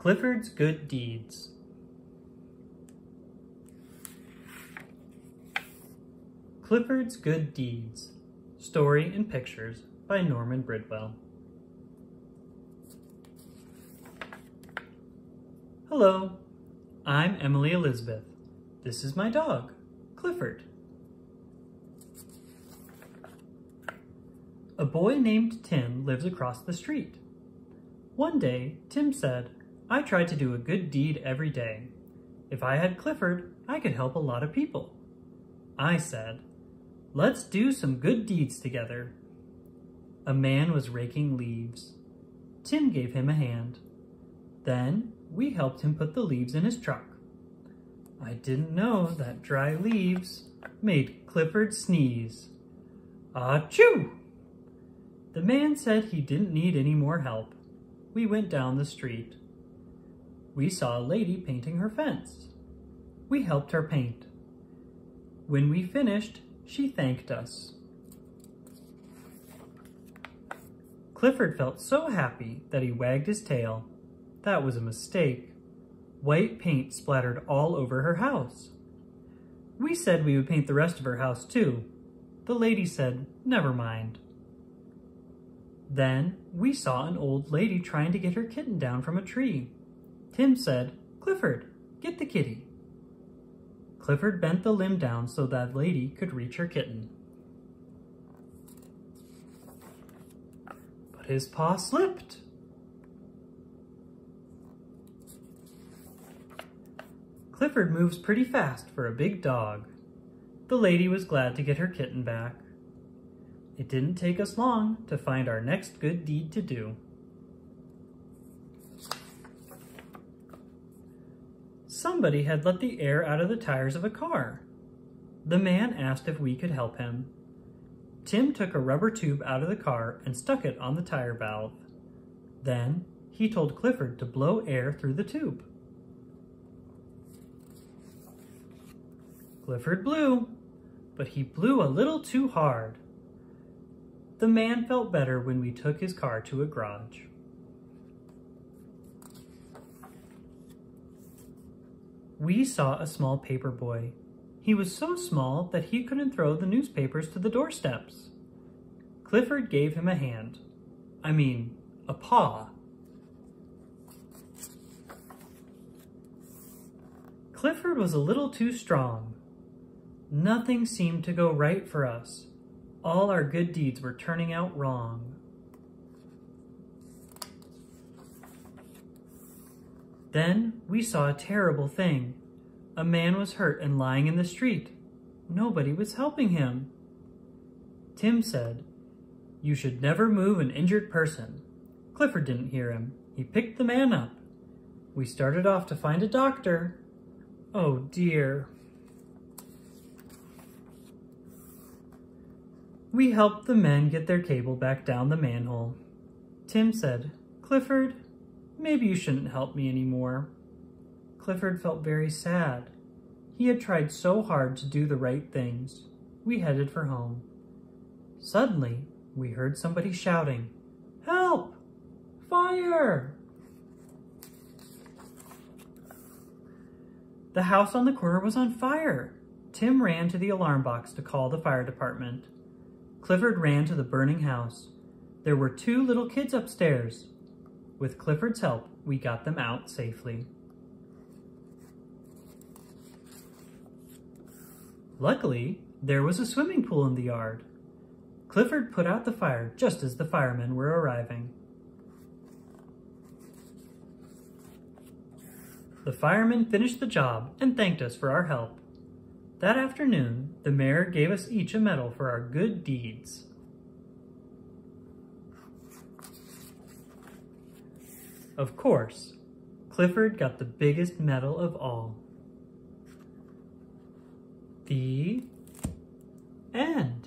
Clifford's Good Deeds. Clifford's Good Deeds. Story and Pictures by Norman Bridwell. Hello, I'm Emily Elizabeth. This is my dog, Clifford. A boy named Tim lives across the street. One day, Tim said, "I try to do a good deed every day. If I had Clifford, I could help a lot of people." I said, "Let's do some good deeds together." A man was raking leaves. Tim gave him a hand. Then we helped him put the leaves in his truck. I didn't know that dry leaves made Clifford sneeze. Achoo! The man said he didn't need any more help. We went down the street. We saw a lady painting her fence. We helped her paint. When we finished, she thanked us. Clifford felt so happy that he wagged his tail. That was a mistake. White paint splattered all over her house. We said we would paint the rest of her house too. The lady said, "Never mind." Then we saw an old lady trying to get her kitten down from a tree. Tim said, "Clifford, get the kitty." Clifford bent the limb down so that lady could reach her kitten. But his paw slipped. Clifford moves pretty fast for a big dog. The lady was glad to get her kitten back. It didn't take us long to find our next good deed to do. Somebody had let the air out of the tires of a car. The man asked if we could help him. Tim took a rubber tube out of the car and stuck it on the tire valve. Then he told Clifford to blow air through the tube. Clifford blew, but he blew a little too hard. The man felt better when we took his car to a garage. We saw a small paper boy. He was so small that he couldn't throw the newspapers to the doorsteps. Clifford gave him a hand. I mean, a paw. Clifford was a little too strong. Nothing seemed to go right for us. All our good deeds were turning out wrong. Then we saw a terrible thing. A man was hurt and lying in the street. Nobody was helping him. Tim said, "You should never move an injured person." Clifford didn't hear him. He picked the man up. We started off to find a doctor. Oh dear. We helped the men get their cable back down the manhole. Tim said, "Clifford, maybe you shouldn't help me anymore." Clifford felt very sad. He had tried so hard to do the right things. We headed for home. Suddenly, we heard somebody shouting, "Help! Fire!" The house on the corner was on fire. Tim ran to the alarm box to call the fire department. Clifford ran to the burning house. There were 2 little kids upstairs. With Clifford's help, we got them out safely. Luckily, there was a swimming pool in the yard. Clifford put out the fire just as the firemen were arriving. The firemen finished the job and thanked us for our help. That afternoon, the mayor gave us each a medal for our good deeds. Of course, Clifford got the biggest medal of all. The end.